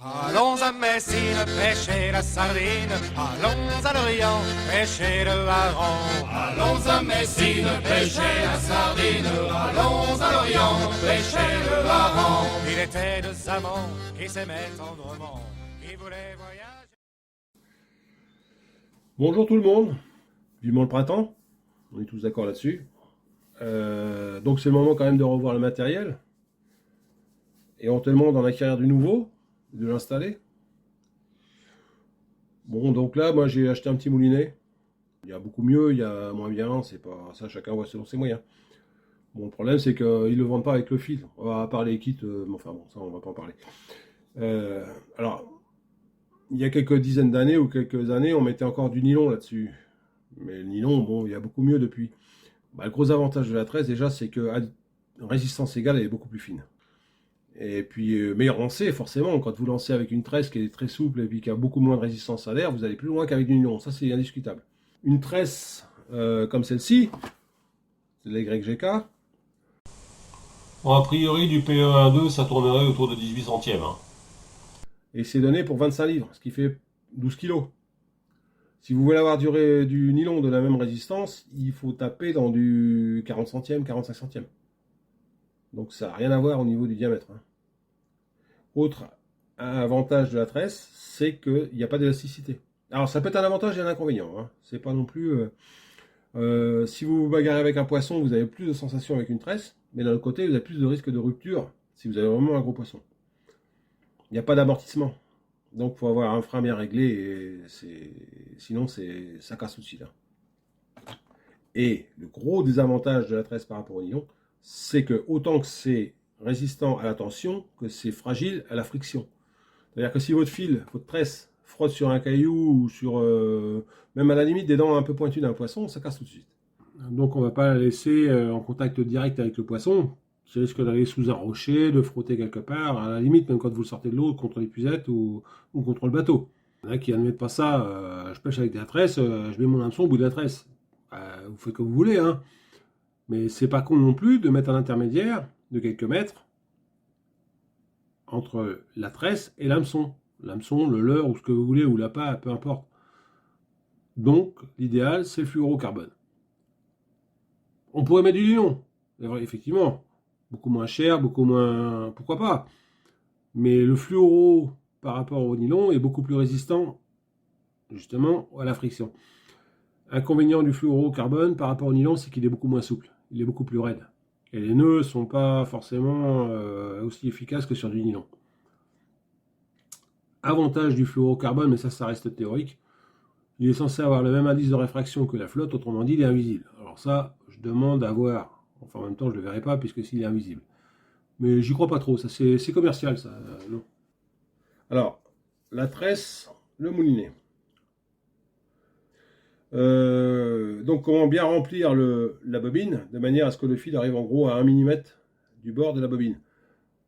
Allons à Messine pêcher la sardine, allons à Lorient pêcher le hareng. Allons à Messine pêcher la sardine, allons à Lorient pêcher le hareng. Il était deux amants qui s'aimaient tendrement, qui voulaient voyager. Bonjour tout le monde, vivement le printemps, on est tous d'accord là-dessus. Donc c'est le moment quand même de revoir le matériel, éventuellement d'en acquérir du nouveau, de l'installer. Bon, donc là, moi j'ai acheté un petit moulinet. Il y a beaucoup mieux, il y a moins bien, c'est pas ça, chacun voit selon ses moyens. Bon, le problème c'est qu'ils le vendent pas avec le fil, à part les kits, enfin bon, ça on va pas en parler. Alors, il y a quelques dizaines d'années ou quelques années, on mettait encore du nylon là-dessus. Mais le nylon, bon, il y a beaucoup mieux depuis. Le gros avantage de la tresse déjà, c'est que à résistance égale, elle est beaucoup plus fine. Et puis, meilleur lancer, forcément, quand vous lancez avec une tresse qui est très souple et puis qui a beaucoup moins de résistance à l'air, vous allez plus loin qu'avec du nylon. Ça, c'est indiscutable. Une tresse comme celle-ci, c'est la YGK. Bon, a priori, du PE1.2, ça tournerait autour de 18 centièmes. Et c'est donné pour 25 livres, ce qui fait 12 kilos. Si vous voulez avoir du nylon de la même résistance, il faut taper dans du 40 centièmes, 45 centièmes. Donc ça n'a rien à voir au niveau du diamètre. Autre avantage de la tresse, c'est qu'il n'y a pas d'élasticité. Alors ça peut être un avantage et un inconvénient. C'est pas non plus... si vous vous bagarrez avec un poisson, vous avez plus de sensations avec une tresse, mais d'un autre côté, vous avez plus de risque de rupture si vous avez vraiment un gros poisson. Il n'y a pas d'amortissement. Donc il faut avoir un frein bien réglé, et sinon ça casse tout de suite. Et le gros désavantage de la tresse par rapport au nylon, c'est que autant que c'est résistant à la tension, que c'est fragile à la friction. C'est-à-dire que si votre fil, votre tresse, frotte sur un caillou ou sur même à la limite des dents un peu pointues d'un poisson, ça casse tout de suite. Donc on ne va pas la laisser en contact direct avec le poisson, qui risque d'aller sous un rocher, de frotter quelque part, à la limite même quand vous le sortez de l'eau contre l'épuisette ou contre le bateau. Il y en a qui n'admettent pas ça, je pêche avec de la tresse, je mets mon hameçon au bout de la tresse. Vous faites comme vous voulez, hein. Mais c'est pas con non plus de mettre un intermédiaire de quelques mètres entre la tresse et l'hameçon. L'hameçon, le leurre ou ce que vous voulez, ou l'appât, peu importe. Donc l'idéal c'est le fluorocarbone. On pourrait mettre du nylon, effectivement. Beaucoup moins cher, beaucoup moins... Pourquoi pas? Mais le fluoro, par rapport au nylon, est beaucoup plus résistant, justement, à la friction. Inconvénient du fluorocarbone par rapport au nylon, c'est qu'il est beaucoup moins souple. Il est beaucoup plus raide. Et les nœuds ne sont pas forcément aussi efficaces que sur du nylon. Avantage du fluorocarbone, mais ça reste théorique. Il est censé avoir le même indice de réfraction que la flotte, autrement dit, il est invisible. Alors ça, je demande à voir. Enfin, en même temps, je ne le verrai pas puisque s'il est invisible. Mais j'y crois pas trop, ça c'est commercial, ça. Non. Alors, la tresse, le moulinet. Donc, comment bien remplir la bobine de manière à ce que le fil arrive en gros à 1 mm du bord de la bobine.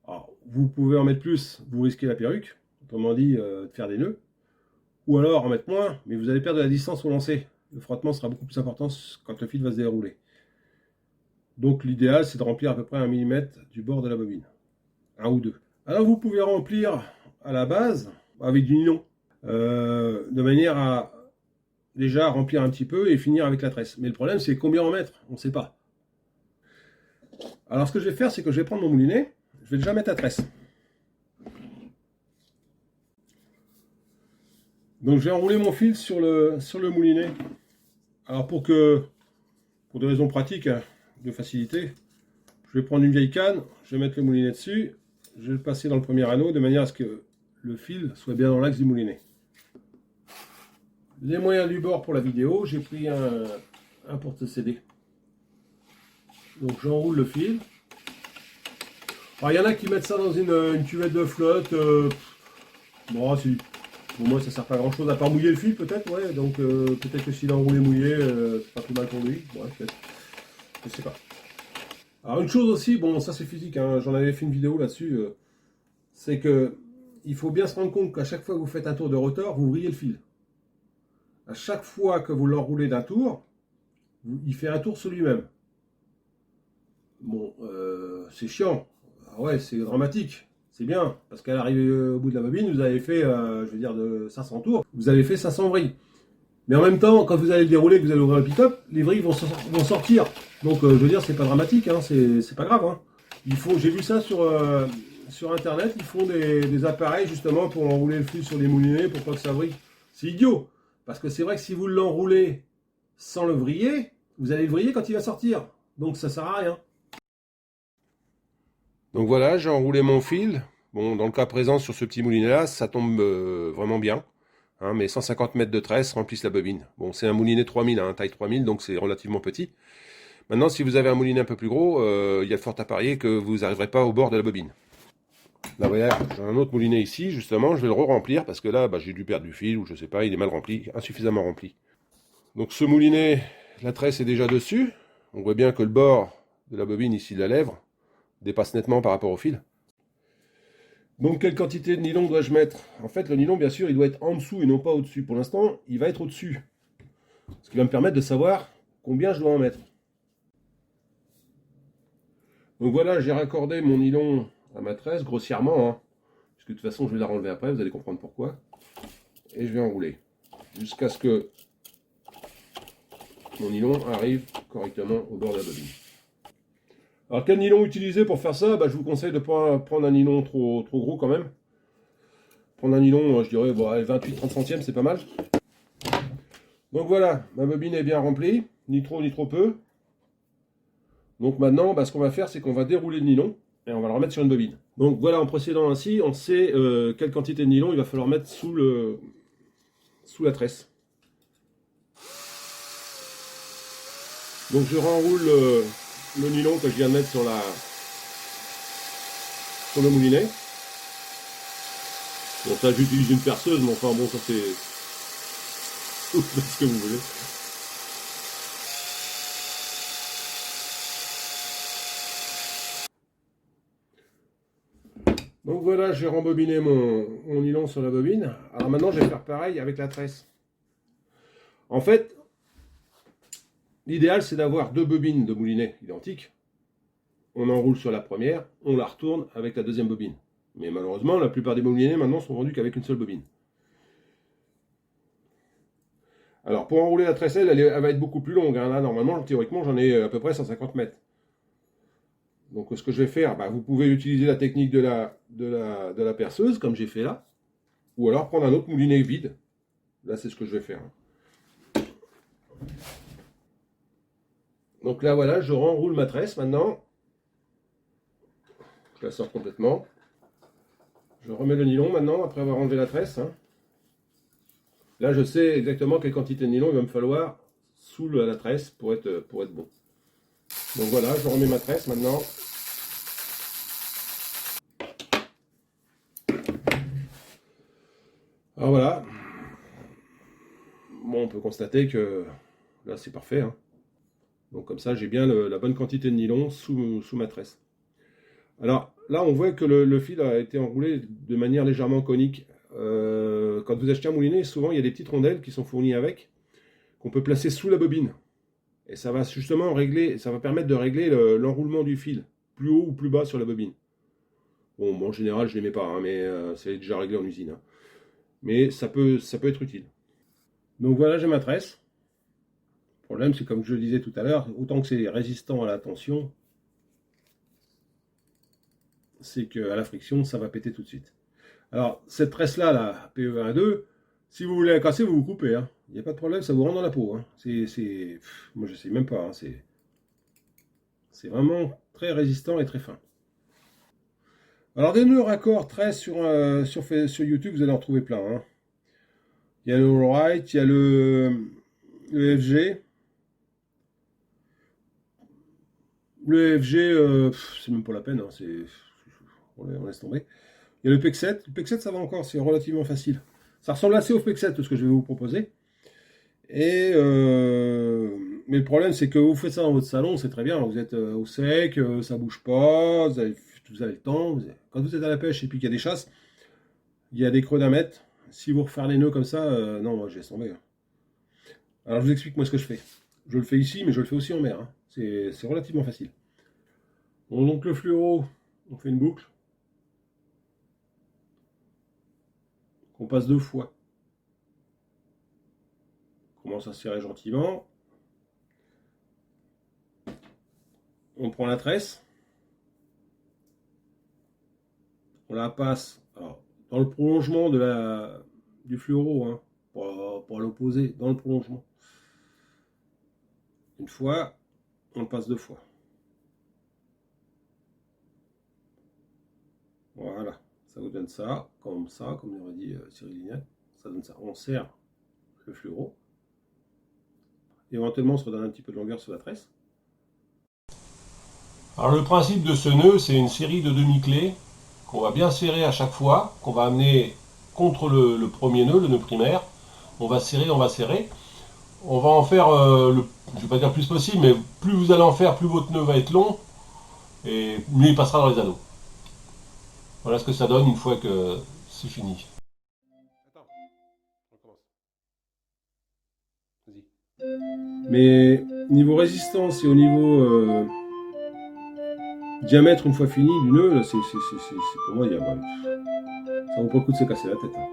Alors, vous pouvez en mettre plus, vous risquez la perruque, autrement dit, de faire des nœuds. Ou alors en mettre moins, mais vous allez perdre de la distance au lancer. Le frottement sera beaucoup plus important quand le fil va se dérouler. Donc l'idéal, c'est de remplir à peu près 1 mm du bord de la bobine. 1 ou 2. Alors vous pouvez remplir à la base avec du nylon, de manière à déjà remplir un petit peu et finir avec la tresse. Mais le problème, c'est combien en mettre, on ne sait pas. Alors ce que je vais faire, c'est que je vais prendre mon moulinet, je vais déjà mettre la tresse. Donc je vais enrouler mon fil sur le moulinet. Alors pour des raisons pratiques, de facilité, je vais prendre une vieille canne, je vais mettre le moulinet dessus, je vais le passer dans le premier anneau de manière à ce que le fil soit bien dans l'axe du moulinet. Les moyens du bord pour la vidéo, j'ai pris un porte-CD. Donc j'enroule le fil. Alors il y en a qui mettent ça dans une cuvette de flotte. Bon, pour moi ça sert pas à grand chose à part mouiller le fil peut-être, ouais. Donc peut-être que s'il est enroulé mouillé, c'est pas plus mal pour lui. Ouais, peut-être. Je sais pas. Alors une chose aussi, bon ça c'est physique, hein, j'en avais fait une vidéo là-dessus, c'est que il faut bien se rendre compte qu'à chaque fois que vous faites un tour de rotor, vous vrillez le fil. À chaque fois que vous l'enroulez d'un tour, il fait un tour sur lui-même. Bon, c'est chiant, ah ouais, c'est dramatique, c'est bien, parce qu'à l'arrivée au bout de la bobine, vous avez fait, je veux dire, de 500 tours, vous avez fait 500 vrilles. Mais en même temps, quand vous allez le dérouler, que vous allez ouvrir le pick-up, les vrilles vont sortir. Donc, je veux dire, c'est pas dramatique, hein, c'est pas grave. Hein. J'ai vu ça sur Internet, ils font des appareils justement pour enrouler le fil sur les moulinets pour pas que ça vrille. C'est idiot, parce que c'est vrai que si vous l'enroulez sans le vriller, vous allez le vriller quand il va sortir. Donc, ça sert à rien. Donc voilà, j'ai enroulé mon fil. Bon, dans le cas présent, sur ce petit moulinet-là, ça tombe vraiment bien. Hein, mais 150 mètres de tresse remplissent la bobine. Bon, c'est un moulinet 3000, hein, taille 3000, donc c'est relativement petit. Maintenant, si vous avez un moulinet un peu plus gros, il y a fort à parier que vous n'arriverez pas au bord de la bobine. Là, voilà, j'ai un autre moulinet ici, justement, je vais le re-remplir, parce que là, j'ai dû perdre du fil, ou je sais pas, il est mal rempli, insuffisamment rempli. Donc ce moulinet, la tresse est déjà dessus. On voit bien que le bord de la bobine, ici de la lèvre, dépasse nettement par rapport au fil. Donc, quelle quantité de nylon dois-je mettre? En fait, le nylon, bien sûr, il doit être en dessous et non pas au-dessus. Pour l'instant, il va être au-dessus. Ce qui va me permettre de savoir combien je dois en mettre. Donc voilà, j'ai raccordé mon nylon à ma tresse, grossièrement. Hein, parce que de toute façon, je vais la renlever après, vous allez comprendre pourquoi. Et je vais enrouler. Jusqu'à ce que mon nylon arrive correctement au bord de la bobine. Alors quel nylon utiliser pour faire ça? Je vous conseille de ne pas prendre un nylon trop gros quand même. Prendre un nylon, je dirais 28-30 centièmes, c'est pas mal. Donc voilà, ma bobine est bien remplie, ni trop ni trop peu. Donc maintenant, ce qu'on va faire, c'est qu'on va dérouler le nylon et on va le remettre sur une bobine. Donc voilà, en procédant ainsi, on sait quelle quantité de nylon il va falloir mettre sous la tresse. Donc je renroule le nylon que je viens de mettre sur le moulinet. Bon, ça j'utilise une perceuse, mais enfin bon, ça c'est ce que vous voulez. Donc voilà, j'ai rembobiné mon nylon sur la bobine. Alors maintenant, je vais faire pareil avec la tresse. En fait, l'idéal, c'est d'avoir deux bobines de moulinet identiques. On enroule sur la première, on la retourne avec la deuxième bobine. Mais malheureusement, la plupart des moulinets maintenant sont vendus qu'avec une seule bobine. Alors, pour enrouler la tresse, elle va être beaucoup plus longue. Hein. Là, normalement, théoriquement, j'en ai à peu près 150 mètres. Donc, ce que je vais faire, vous pouvez utiliser la technique de la perceuse, comme j'ai fait là. Ou alors prendre un autre moulinet vide. Là, c'est ce que je vais faire. Donc là, voilà, je renroule ma tresse maintenant. Je la sors complètement. Je remets le nylon maintenant, après avoir enlevé la tresse. Hein. Là, je sais exactement quelle quantité de nylon il va me falloir sous la tresse pour être bon. Donc voilà, je remets ma tresse maintenant. Alors voilà. Bon, on peut constater que là, c'est parfait. Hein. Donc comme ça, j'ai bien la bonne quantité de nylon sous ma tresse. Alors là, on voit que le fil a été enroulé de manière légèrement conique. Quand vous achetez un moulinet, souvent il y a des petites rondelles qui sont fournies avec, qu'on peut placer sous la bobine. Et ça va justement ça va permettre de régler l'enroulement du fil, plus haut ou plus bas sur la bobine. Bon, en général, je ne les mets pas, hein, mais c'est déjà réglé en usine. Hein. Mais ça peut être utile. Donc voilà, j'ai ma tresse. Le problème, c'est comme je le disais tout à l'heure, autant que c'est résistant à la tension, c'est qu'à la friction, ça va péter tout de suite. Alors, cette tresse-là, la PE12, si vous voulez la casser, vous vous coupez. Hein. Il n'y a pas de problème, ça vous rentre dans la peau. Hein. Moi, je ne sais même pas. Hein. C'est vraiment très résistant et très fin. Alors, des nœuds raccords tresse sur YouTube, vous allez en trouver plein. Hein. Il y a le Allright, il y a le FG. Le FG, c'est même pas la peine. Hein. On laisse tomber. Il y a le PEC7. Le PEC7, ça va encore, c'est relativement facile. Ça ressemble assez au PEC7, ce que je vais vous proposer. Mais le problème, c'est que vous faites ça dans votre salon, c'est très bien. Vous êtes au sec, ça bouge pas, vous avez le temps. Quand vous êtes à la pêche et puis qu'il y a des chasses, il y a des creux d'un mètre. Si vous refaites les nœuds comme ça, non, moi, je laisse tomber. Hein. Alors, je vous explique moi ce que je fais. Je le fais ici, mais je le fais aussi en mer. Hein. C'est relativement facile. Bon, donc, le fluoro, on fait une boucle. qu'on passe 2 fois. On commence à serrer gentiment. On prend la tresse. On la passe dans le prolongement du fluoro, hein, pour l'opposer, dans le prolongement. Une fois, on le passe 2 fois. Voilà, ça vous donne ça, comme l'aurait dit Cyril Lignac. Ça donne ça. On serre le fluoro. Éventuellement, on se redonne un petit peu de longueur sur la tresse. Alors le principe de ce nœud, c'est une série de demi-clés qu'on va bien serrer à chaque fois, qu'on va amener contre le premier nœud, le nœud primaire. On va serrer, on va serrer. On va en faire, je ne vais pas dire plus possible, mais plus vous allez en faire, plus votre nœud va être long, et mieux il passera dans les anneaux. Voilà ce que ça donne une fois que c'est fini. Attends, on recommence. Vas-y. Mais niveau résistance et au niveau diamètre, une fois fini, du nœud, là, c'est pour moi, ça vaut pas le coup de se casser la tête. Hein.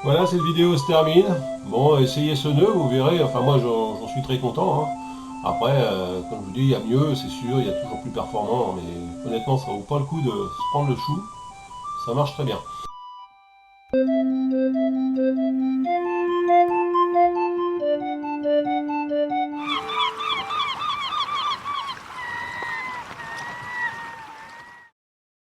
Voilà, cette vidéo se termine. Bon, essayez ce nœud, vous verrez. Enfin, moi, j'en suis très content. Hein. Après, comme je vous dis, il y a mieux, c'est sûr. Il y a toujours plus performant. Mais honnêtement, ça vaut pas le coup de se prendre le chou. Ça marche très bien.